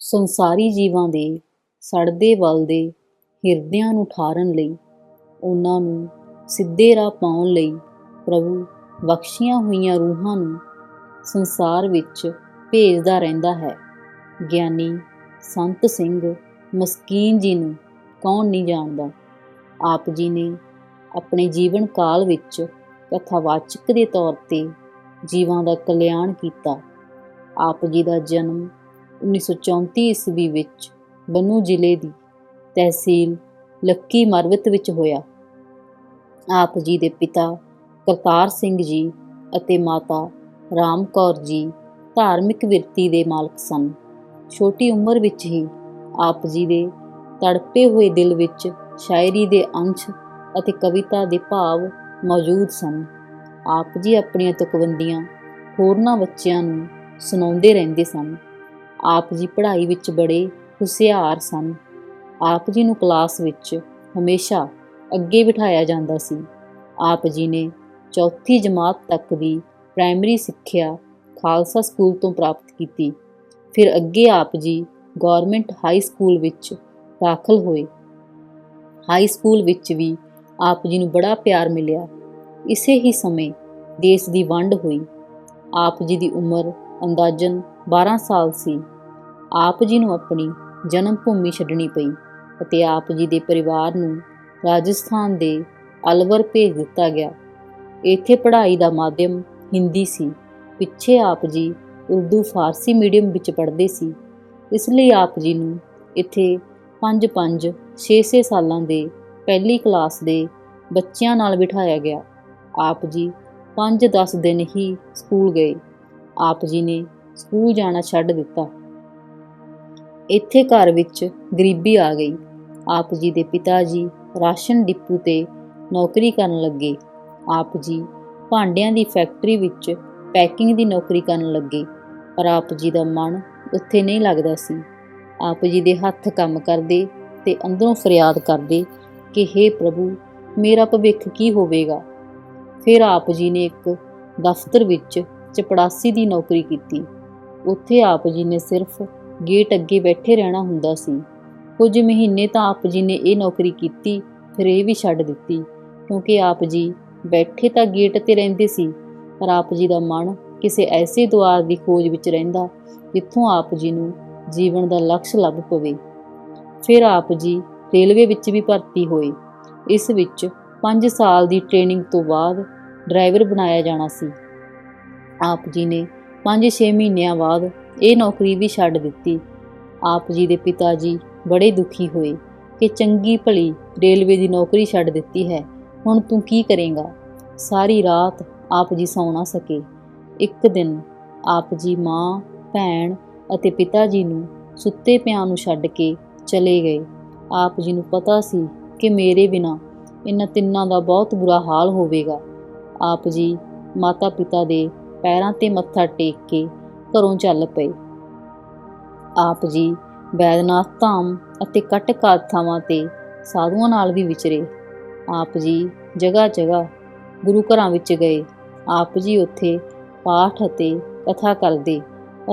ਸੰਸਾਰੀ ਜੀਵਾਂ ਦੇ ਸੜਦੇ ਬਲਦੇ ਹਿਰਦਿਆਂ ਨੂੰ ਠਾਰਨ ਲਈ, ਉਹਨਾਂ ਨੂੰ ਸਿੱਧੇ ਰਾਹ ਪਾਉਣ ਲਈ ਪ੍ਰਭੂ ਬਖਸ਼ੀਆਂ ਹੋਈਆਂ ਰੂਹਾਂ ਨੂੰ ਸੰਸਾਰ ਵਿੱਚ ਭੇਜਦਾ ਰਹਿੰਦਾ ਹੈ। ਗਿਆਨੀ ਸੰਤ ਸਿੰਘ ਮਸਕੀਨ ਜੀ ਨੂੰ ਕੌਣ ਨਹੀਂ ਜਾਣਦਾ। ਆਪ ਜੀ ਨੇ ਆਪਣੇ ਜੀਵਨ ਕਾਲ ਵਿੱਚ ਕਥਾਵਾਚਕ ਦੇ ਤੌਰ 'ਤੇ ਜੀਵਾਂ ਦਾ ਕਲਿਆਣ ਕੀਤਾ। ਆਪ ਜੀ ਦਾ ਜਨਮ 1934 ਈਸਵੀ ਵਿੱਚ ਬੰਨੂ ਜ਼ਿਲ੍ਹੇ ਦੀ ਤਹਿਸੀਲ ਲੱਕੀ ਮਰਵਤ ਵਿੱਚ ਹੋਇਆ। ਆਪ ਜੀ ਦੇ ਪਿਤਾ ਕਰਤਾਰ ਸਿੰਘ ਜੀ ਅਤੇ ਮਾਤਾ ਰਾਮ ਕੌਰ ਜੀ ਧਾਰਮਿਕ ਬਿਰਤੀ ਦੇ ਮਾਲਕ ਸਨ। ਛੋਟੀ ਉਮਰ ਵਿੱਚ ਹੀ ਆਪ ਜੀ ਦੇ ਤੜਪੇ ਹੋਏ ਦਿਲ ਵਿੱਚ ਸ਼ਾਇਰੀ ਦੇ ਅੰਸ਼ ਅਤੇ ਕਵਿਤਾ ਦੇ ਭਾਵ ਮੌਜੂਦ ਸਨ। ਆਪ ਜੀ ਆਪਣੀਆਂ ਤੁਕਬੰਦੀਆਂ ਹੋਰਨਾਂ ਬੱਚਿਆਂ ਨੂੰ ਸੁਣਾਉਂਦੇ ਰਹਿੰਦੇ ਸਨ। ਆਪ ਜੀ ਪੜ੍ਹਾਈ ਵਿੱਚ ਬੜੇ ਹੁਸ਼ਿਆਰ ਸਨ। ਆਪ ਜੀ ਨੂੰ ਕਲਾਸ ਵਿੱਚ ਹਮੇਸ਼ਾ ਅੱਗੇ ਬਿਠਾਇਆ ਜਾਂਦਾ ਸੀ। ਆਪ ਜੀ ਨੇ ਚੌਥੀ ਜਮਾਤ ਤੱਕ ਦੀ ਪ੍ਰਾਇਮਰੀ ਸਿੱਖਿਆ ਖਾਲਸਾ ਸਕੂਲ ਤੋਂ ਪ੍ਰਾਪਤ ਕੀਤੀ। ਫਿਰ ਅੱਗੇ ਆਪ ਜੀ ਗੌਰਮੈਂਟ ਹਾਈ ਸਕੂਲ ਵਿੱਚ ਦਾਖਲ ਹੋਏ। ਹਾਈ ਸਕੂਲ ਵਿੱਚ ਵੀ ਆਪ ਜੀ ਨੂੰ ਬੜਾ ਪਿਆਰ ਮਿਲਿਆ। ਇਸੇ ਹੀ ਸਮੇਂ ਦੇਸ਼ ਦੀ ਵੰਡ ਹੋਈ। ਆਪ ਜੀ ਦੀ ਉਮਰ ਅੰਦਾਜ਼ਨ 12 ਸਾਲ ਸੀ। ਆਪ ਜੀ ਨੂੰ ਆਪਣੀ ਜਨਮ ਭੂਮੀ ਛੱਡਣੀ ਪਈ ਅਤੇ ਆਪ ਜੀ ਦੇ ਪਰਿਵਾਰ ਨੂੰ ਰਾਜਸਥਾਨ ਦੇ ਅਲਵਰ ਭੇਜ ਦਿੱਤਾ ਗਿਆ। ਇੱਥੇ ਪੜ੍ਹਾਈ ਦਾ ਮਾਧਿਅਮ ਹਿੰਦੀ ਸੀ। ਪਿੱਛੇ ਆਪ ਜੀ ਉਰਦੂ ਫਾਰਸੀ ਮੀਡੀਅਮ ਵਿੱਚ ਪੜ੍ਹਦੇ ਸੀ। ਇਸ ਲਈ ਆਪ ਜੀ ਨੂੰ ਇੱਥੇ 5-5, 6-6 ਸਾਲਾਂ ਦੇ ਪਹਿਲੀ ਕਲਾਸ ਦੇ ਬੱਚਿਆਂ ਨਾਲ ਬਿਠਾਇਆ ਗਿਆ। ਆਪ ਜੀ 5-10 ਦਿਨ ਹੀ ਸਕੂਲ ਗਏ। ਆਪ ਜੀ ਨੇ ਸਕੂਲ ਜਾਣਾ ਛੱਡ ਦਿੱਤਾ। ਇੱਥੇ ਘਰ ਵਿੱਚ ਗਰੀਬੀ ਆ ਗਈ। ਆਪ ਜੀ ਦੇ ਪਿਤਾ ਜੀ ਰਾਸ਼ਨ ਡਿਪੂ 'ਤੇ ਨੌਕਰੀ ਕਰਨ ਲੱਗੇ। ਆਪ ਜੀ ਭਾਂਡਿਆਂ ਦੀ ਫੈਕਟਰੀ ਵਿੱਚ ਪੈਕਿੰਗ ਦੀ ਨੌਕਰੀ ਕਰਨ ਲੱਗੇ, ਪਰ ਆਪ ਜੀ ਦਾ ਮਨ ਉੱਥੇ ਨਹੀਂ ਲੱਗਦਾ ਸੀ। ਆਪ ਜੀ ਦੇ ਹੱਥ ਕੰਮ ਕਰਦੇ ਅਤੇ ਅੰਦਰੋਂ ਫਰਿਆਦ ਕਰਦੇ ਕਿ ਹੇ ਪ੍ਰਭੂ, ਮੇਰਾ ਭਵਿੱਖ ਕੀ ਹੋਵੇਗਾ। ਫਿਰ ਆਪ ਜੀ ਨੇ ਇੱਕ ਦਫ਼ਤਰ ਵਿੱਚ ਚਪੜਾਸੀ ਦੀ ਨੌਕਰੀ ਕੀਤੀ। ਉੱਥੇ ਆਪ ਜੀ ਨੇ ਸਿਰਫ ਗੇਟ ਅੱਗੇ ਬੈਠੇ ਰਹਿਣਾ ਹੁੰਦਾ ਸੀ। ਕੁਝ ਮਹੀਨੇ ਤਾਂ ਆਪ ਜੀ ਨੇ ਇਹ ਨੌਕਰੀ ਕੀਤੀ, ਫਿਰ ਇਹ ਵੀ ਛੱਡ ਦਿੱਤੀ, ਕਿਉਂਕਿ ਆਪ ਜੀ ਬੈਠੇ ਤਾਂ ਗੇਟ 'ਤੇ ਰਹਿੰਦੇ ਸੀ, ਪਰ ਆਪ ਜੀ ਦਾ ਮਨ ਕਿਸੇ ਐਸੇ ਦੁਆਰ ਦੀ ਖੋਜ ਵਿੱਚ ਰਹਿੰਦਾ ਜਿੱਥੋਂ ਆਪ ਜੀ ਨੂੰ ਜੀਵਨ ਦਾ ਲਕਸ਼ ਲੱਭ ਪਵੇ। ਫਿਰ ਆਪ ਜੀ ਰੇਲਵੇ ਵਿੱਚ ਵੀ ਭਰਤੀ ਹੋਏ। ਇਸ ਵਿੱਚ 5 ਸਾਲ ਦੀ ਟ੍ਰੇਨਿੰਗ ਤੋਂ ਬਾਅਦ ਡਰਾਈਵਰ ਬਣਾਇਆ ਜਾਣਾ ਸੀ। ਆਪ ਜੀ ਨੇ 5-6 ਮਹੀਨਿਆਂ ਬਾਅਦ ਇਹ ਨੌਕਰੀ ਵੀ ਛੱਡ ਦਿੱਤੀ। ਆਪ ਜੀ ਦੇ ਪਿਤਾ ਜੀ ਬੜੇ ਦੁਖੀ ਹੋਏ ਕਿ ਚੰਗੀ ਭਲੀ ਰੇਲਵੇ ਦੀ ਨੌਕਰੀ ਛੱਡ ਦਿੱਤੀ ਹੈ, ਹੁਣ ਤੂੰ ਕੀ ਕਰੇਂਗਾ। ਸਾਰੀ ਰਾਤ ਆਪ ਜੀ ਸੌਂ ਨਾ ਸਕੇ। ਇੱਕ ਦਿਨ ਆਪ ਜੀ ਮਾਂ, ਭੈਣ ਅਤੇ ਪਿਤਾ ਜੀ ਨੂੰ ਸੁੱਤੇ ਪਿਆਂ ਨੂੰ ਛੱਡ ਕੇ ਚਲੇ ਗਏ। ਆਪ ਜੀ ਨੂੰ ਪਤਾ ਸੀ ਕਿ ਮੇਰੇ ਬਿਨਾਂ ਇਹਨਾਂ ਤਿੰਨਾਂ ਦਾ ਬਹੁਤ ਬੁਰਾ ਹਾਲ ਹੋਵੇਗਾ। ਆਪ ਜੀ ਮਾਤਾ ਪਿਤਾ ਦੇ ਪੈਰਾਂ 'ਤੇ ਮੱਥਾ ਟੇਕ ਕੇ ਘਰੋਂ ਚੱਲ ਪਏ। ਆਪ ਜੀ ਵੈਦਨਾਥ ਧਾਮ ਅਤੇ ਕਟਕ ਥਾਵਾਂ 'ਤੇ ਸਾਧੂਆਂ ਨਾਲ ਵੀ ਵਿਚਰੇ। ਆਪ ਜੀ ਜਗ੍ਹਾ ਜਗ੍ਹਾ ਗੁਰੂ ਘਰਾਂ ਵਿੱਚ ਗਏ। ਆਪ ਜੀ ਉੱਥੇ ਪਾਠ ਅਤੇ ਕਥਾ ਕਰਦੇ।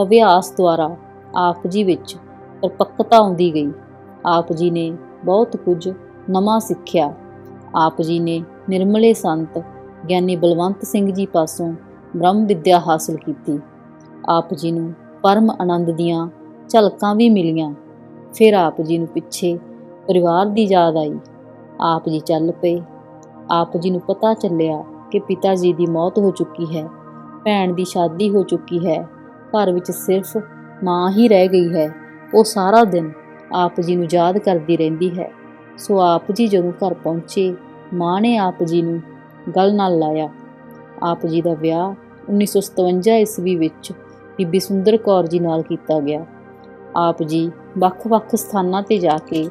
ਅਭਿਆਸ ਦੁਆਰਾ ਆਪ ਜੀ ਵਿੱਚ ਪਰਪੱਕਤਾ ਆਉਂਦੀ ਗਈ। ਆਪ ਜੀ ਨੇ ਬਹੁਤ ਕੁਝ ਨਵਾਂ ਸਿੱਖਿਆ। ਆਪ ਜੀ ਨੇ ਨਿਰਮਲੇ ਸੰਤ ਗਿਆਨੀ ਬਲਵੰਤ ਸਿੰਘ ਜੀ ਪਾਸੋਂ ਬ੍ਰਹਮ ਵਿੱਦਿਆ ਹਾਸਲ ਕੀਤੀ। ਆਪ ਜੀ ਨੂੰ ਪਰਮ ਆਨੰਦ ਦੀਆਂ ਝਲਕਾਂ ਵੀ ਮਿਲੀਆਂ। ਫਿਰ ਆਪ ਜੀ ਨੂੰ ਪਿੱਛੇ ਪਰਿਵਾਰ ਦੀ ਯਾਦ ਆਈ। ਆਪ ਜੀ ਚੱਲ ਪਏ। ਆਪ ਜੀ ਨੂੰ ਪਤਾ ਚੱਲਿਆ ਕਿ ਪਿਤਾ ਜੀ ਦੀ ਮੌਤ ਹੋ ਚੁੱਕੀ ਹੈ, ਭੈਣ ਦੀ ਸ਼ਾਦੀ ਹੋ ਚੁੱਕੀ ਹੈ, ਘਰ ਵਿੱਚ ਸਿਰਫ ਮਾਂ ਹੀ ਰਹਿ ਗਈ ਹੈ। ਉਹ ਸਾਰਾ ਦਿਨ ਆਪ ਜੀ ਨੂੰ ਯਾਦ ਕਰਦੀ ਰਹਿੰਦੀ ਹੈ। ਸੋ ਆਪ ਜੀ ਜਦੋਂ ਘਰ ਪਹੁੰਚੇ, ਮਾਂ ਨੇ ਆਪ ਜੀ ਨੂੰ ਗਲ ਨਾਲ ਲਾਇਆ। ਆਪ ਜੀ ਦਾ ਵਿਆਹ 1957 ਈਸਵੀ ਵਿੱਚ ਬੀਬੀ ਸੁੰਦਰ ਕੌਰ ਜੀ ਨਾਲ ਕੀਤਾ ਗਿਆ। ਆਪ ਜੀ ਵੱਖ-ਵੱਖ ਸਥਾਨਾਂ 'ਤੇ ਜਾ ਕੇ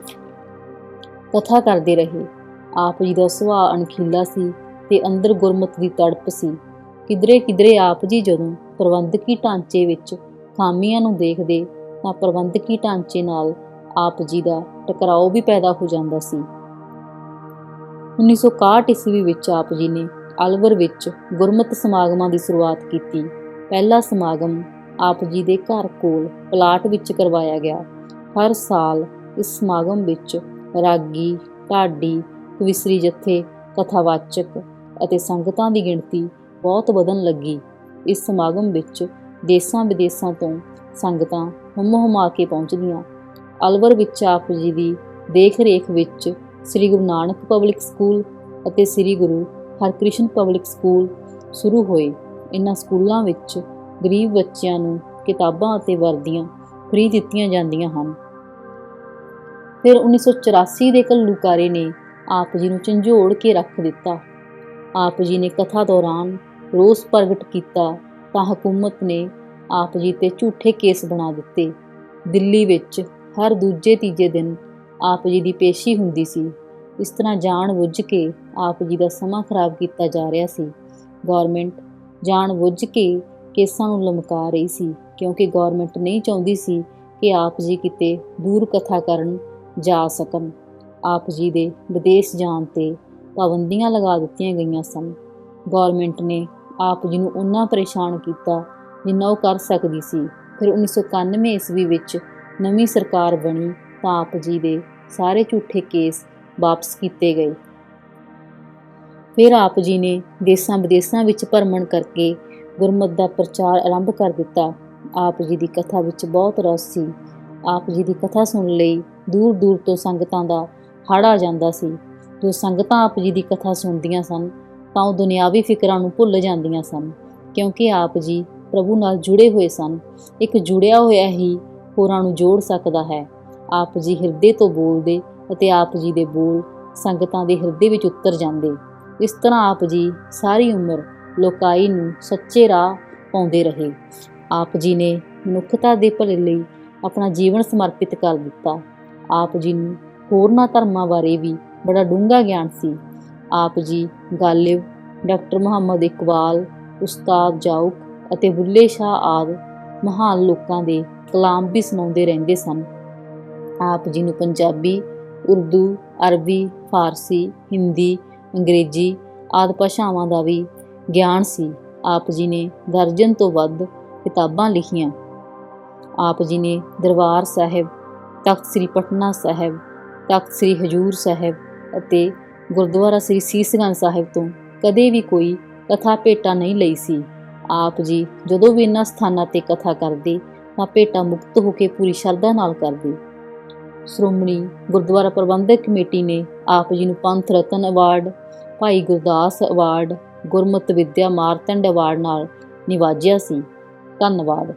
ਕਥਾ ਕਰਦੇ ਰਹੇ। ਆਪ ਜੀ ਦਾ ਸੁਭਾਅ ਅਣਖੀਲਾ ਸੀ ਅਤੇ ਅੰਦਰ ਗੁਰਮਤਿ ਦੀ ਤੜਪ ਸੀ। ਕਿਧਰੇ ਆਪ ਜੀ ਜਦੋਂ ਪ੍ਰਬੰਧਕੀ ਢਾਂਚੇ ਵਿੱਚ ਖਾਮੀਆਂ ਨੂੰ ਦੇਖਦੇ ਤਾਂ ਪ੍ਰਬੰਧਕੀ ਢਾਂਚੇ ਨਾਲ ਆਪ ਜੀ ਦਾ ਟਕਰਾਓ ਵੀ ਪੈਦਾ ਹੋ ਜਾਂਦਾ ਸੀ। 1961 ਈਸਵੀ ਵਿੱਚ ਆਪ ਜੀ ਨੇ ਅਲਵਰ ਵਿੱਚ ਗੁਰਮਤਿ ਸਮਾਗਮਾਂ ਦੀ ਸ਼ੁਰੂਆਤ ਕੀਤੀ। ਪਹਿਲਾ ਸਮਾਗਮ ਆਪ ਜੀ ਦੇ ਘਰ ਕੋਲ ਪਲਾਟ ਵਿੱਚ ਕਰਵਾਇਆ ਗਿਆ। ਹਰ ਸਾਲ ਇਸ ਸਮਾਗਮ ਵਿੱਚ ਰਾਗੀ, ਢਾਡੀ, ਕਵਿਸ਼ਰੀ ਜਥੇ, ਕਥਾਵਾਚਕ ਅਤੇ ਸੰਗਤਾਂ ਦੀ ਗਿਣਤੀ ਬਹੁਤ ਵਧਣ ਲੱਗੀ। ਇਸ ਸਮਾਗਮ ਵਿੱਚ ਦੇਸਾਂ ਵਿਦੇਸਾਂ ਤੋਂ ਸੰਗਤਾਂ ਹੁੰਮ-ਹੁਮਾ ਕੇ ਪਹੁੰਚਦੀਆਂ। ਅਲਵਰ ਵਿੱਚ ਆਪ ਜੀ ਦੀ ਦੇਖ ਰੇਖ ਵਿੱਚ ਸ੍ਰੀ ਗੁਰੂ ਨਾਨਕ ਪਬਲਿਕ ਸਕੂਲ ਅਤੇ ਸ੍ਰੀ ਗੁਰੂ ਹਰਕ੍ਰਿਸ਼ਨ ਪਬਲਿਕ ਸਕੂਲ ਸ਼ੁਰੂ ਹੋਏ। ਇਨ੍ਹਾਂ ਸਕੂਲਾਂ ਵਿੱਚ ਗਰੀਬ ਬੱਚਿਆਂ ਨੂੰ ਕਿਤਾਬਾਂ ਅਤੇ ਵਰਦੀਆਂ ਫ੍ਰੀ ਦਿੱਤੀਆਂ ਜਾਂਦੀਆਂ ਹਨ। ਫਿਰ 1984 ਦੇ ਘੱਲੂਘਾਰੇ ਨੇ ਆਪ ਜੀ ਨੂੰ ਝੰਜੋੜ ਕੇ ਰੱਖ ਦਿੱਤਾ। ਆਪ ਜੀ ਨੇ ਕਥਾ ਦੌਰਾਨ ਰੋਸ ਪ੍ਰਗਟ ਕੀਤਾ ਤਾਂ ਹਕੂਮਤ ਨੇ ਆਪ ਜੀ 'ਤੇ ਝੂਠੇ ਕੇਸ ਬਣਾ ਦਿੱਤੇ। ਦਿੱਲੀ ਵਿੱਚ ਹਰ ਦੂਜੇ ਤੀਜੇ ਦਿਨ ਆਪ ਜੀ ਦੀ ਪੇਸ਼ੀ ਹੁੰਦੀ ਸੀ। ਇਸ ਤਰ੍ਹਾਂ ਜਾਣ ਬੁੱਝ ਕੇ ਆਪ ਜੀ ਦਾ ਸਮਾਂ ਖਰਾਬ ਕੀਤਾ ਜਾ ਰਿਹਾ ਸੀ। ਗੌਰਮੈਂਟ ਜਾਣ ਬੁੱਝ ਕੇ ਕੇਸਾਂ ਨੂੰ ਲਮਕਾ ਰਹੀ ਸੀ, ਕਿਉਂਕਿ ਗੌਰਮੈਂਟ ਨਹੀਂ ਚਾਹੁੰਦੀ ਸੀ ਕਿ ਆਪ ਜੀ ਕਿਤੇ ਦੂਰ ਕਥਾ ਕਰਨ ਜਾ ਸਕਣ। ਆਪ ਜੀ ਦੇ ਵਿਦੇਸ਼ ਜਾਣ 'ਤੇ ਪਾਬੰਦੀਆਂ ਲਗਾ ਦਿੱਤੀਆਂ ਗਈਆਂ ਸਨ। ਗੌਰਮੈਂਟ ਨੇ ਆਪ ਜੀ ਨੂੰ ਓਨਾ ਪਰੇਸ਼ਾਨ ਕੀਤਾ ਜਿੰਨਾ ਉਹ ਕਰ ਸਕਦੀ ਸੀ। ਫਿਰ 1991 ਈਸਵੀ ਵਿੱਚ ਨਵੀਂ ਸਰਕਾਰ ਬਣੀ ਤਾਂ ਆਪ ਜੀ ਦੇ ਸਾਰੇ ਝੂਠੇ ਕੇਸ ਵਾਪਸ ਕੀਤੇ ਗਏ। ਫਿਰ ਆਪ ਜੀ ਨੇ ਦੇਸਾਂ ਵਿਦੇਸਾਂ ਵਿੱਚ ਭਰਮਣ ਕਰਕੇ ਗੁਰਮਤਿ ਦਾ ਪ੍ਰਚਾਰ ਆਰੰਭ ਕਰ ਦਿੱਤਾ। ਆਪ ਜੀ ਦੀ ਕਥਾ ਵਿੱਚ ਬਹੁਤ ਰਸ ਸੀ। ਆਪ ਜੀ ਦੀ ਕਥਾ ਸੁਣਨ ਲਈ ਦੂਰ ਦੂਰ ਤੋਂ ਸੰਗਤਾਂ ਦਾ ਹੜ੍ਹ ਆ ਜਾਂਦਾ ਸੀ। ਜੋ ਸੰਗਤਾਂ ਆਪ ਜੀ ਦੀ ਕਥਾ ਸੁਣਦੀਆਂ ਸਨ ਤਾਂ ਉਹ ਦੁਨਿਆਵੀ ਫਿਕਰਾਂ ਨੂੰ ਭੁੱਲ ਜਾਂਦੀਆਂ ਸਨ, ਕਿਉਂਕਿ ਆਪ ਜੀ ਪ੍ਰਭੂ ਨਾਲ ਜੁੜੇ ਹੋਏ ਸਨ। ਇੱਕ ਜੁੜਿਆ ਹੋਇਆ ਹੀ ਹੋਰਾਂ ਨੂੰ ਜੋੜ ਸਕਦਾ ਹੈ। ਆਪ ਜੀ ਹਿਰਦੇ ਤੋਂ ਬੋਲਦੇ ਅਤੇ ਆਪ ਜੀ ਦੇ ਬੋਲ ਸੰਗਤਾਂ ਦੇ ਹਿਰਦੇ ਵਿੱਚ ਉਤਰ ਜਾਂਦੇ। ਇਸ ਤਰ੍ਹਾਂ ਆਪ ਜੀ ਸਾਰੀ ਉਮਰ ਲੋਕਾਈ ਨੂੰ ਸੱਚੇ ਰਾਹ ਪਾਉਂਦੇ ਰਹੇ। ਆਪ ਜੀ ਨੇ ਮਨੁੱਖਤਾ ਦੇ ਭਲੇ ਲਈ ਆਪਣਾ ਜੀਵਨ ਸਮਰਪਿਤ ਕਰ ਦਿੱਤਾ। ਆਪ ਜੀ ਨੂੰ ਹੋਰਨਾਂ ਧਰਮਾਂ ਬਾਰੇ ਵੀ ਬੜਾ ਡੂੰਘਾ ਗਿਆਨ ਸੀ। ਆਪ ਜੀ ਗਾਲਿਬ, ਡਾਕਟਰ ਮੁਹੰਮਦ ਇਕਬਾਲ, ਉਸਤਾਦ ਜਾਊਕ ਅਤੇ ਬੁੱਲੇ ਸ਼ਾਹ ਆਦਿ ਮਹਾਨ ਲੋਕਾਂ ਦੇ ਕਲਾਮ ਵੀ ਸੁਣਾਉਂਦੇ ਰਹਿੰਦੇ ਸਨ। ਆਪ ਜੀ ਨੂੰ ਪੰਜਾਬੀ, ਉਰਦੂ, ਅਰਬੀ, ਫਾਰਸੀ, ਹਿੰਦੀ, ਅੰਗਰੇਜ਼ੀ ਆਦਿ ਭਾਸ਼ਾਵਾਂ ਦਾ ਵੀ ਗਿਆਨ ਸੀ। ਆਪ ਜੀ ਨੇ ਦਰਜਨ ਤੋਂ ਵੱਧ ਕਿਤਾਬਾਂ ਲਿਖੀਆਂ। ਆਪ ਜੀ ਨੇ ਦਰਬਾਰ ਸਾਹਿਬ, ਤਖ਼ਤ ਸ੍ਰੀ ਪਟਨਾ ਸਾਹਿਬ, ਤਖ਼ਤ ਸ੍ਰੀ ਹਜ਼ੂਰ ਸਾਹਿਬ ਅਤੇ ਗੁਰਦੁਆਰਾ ਸ੍ਰੀ ਸੀਸਗੰਜ ਸਾਹਿਬ ਤੋਂ ਕਦੇ ਵੀ ਕੋਈ ਕਥਾ ਭੇਟਾ ਨਹੀਂ ਲਈ ਸੀ। ਆਪ ਜੀ ਜਦੋਂ ਵੀ ਇਹਨਾਂ ਸਥਾਨਾਂ 'ਤੇ ਕਥਾ ਕਰਦੇ ਤਾਂ ਭੇਟਾ ਮੁਕਤ ਹੋ ਕੇ ਪੂਰੀ ਸ਼ਰਧਾ ਨਾਲ ਕਰਦੇ। ਸ਼੍ਰੋਮਣੀ ਗੁਰਦੁਆਰਾ ਪ੍ਰਬੰਧਕ ਕਮੇਟੀ ਨੇ ਆਪ ਜੀ ਨੂੰ ਪੰਥ ਰਤਨ ਅਵਾਰਡ, ਭਾਈ ਗੁਰਦਾਸ ਅਵਾਰਡ, ਗੁਰਮਤਿ ਵਿੱਦਿਆ ਮਾਰਤੰਡ ਅਵਾਰਡ ਨਾਲ ਨਿਵਾਜਿਆ ਸੀ। ਧੰਨਵਾਦ।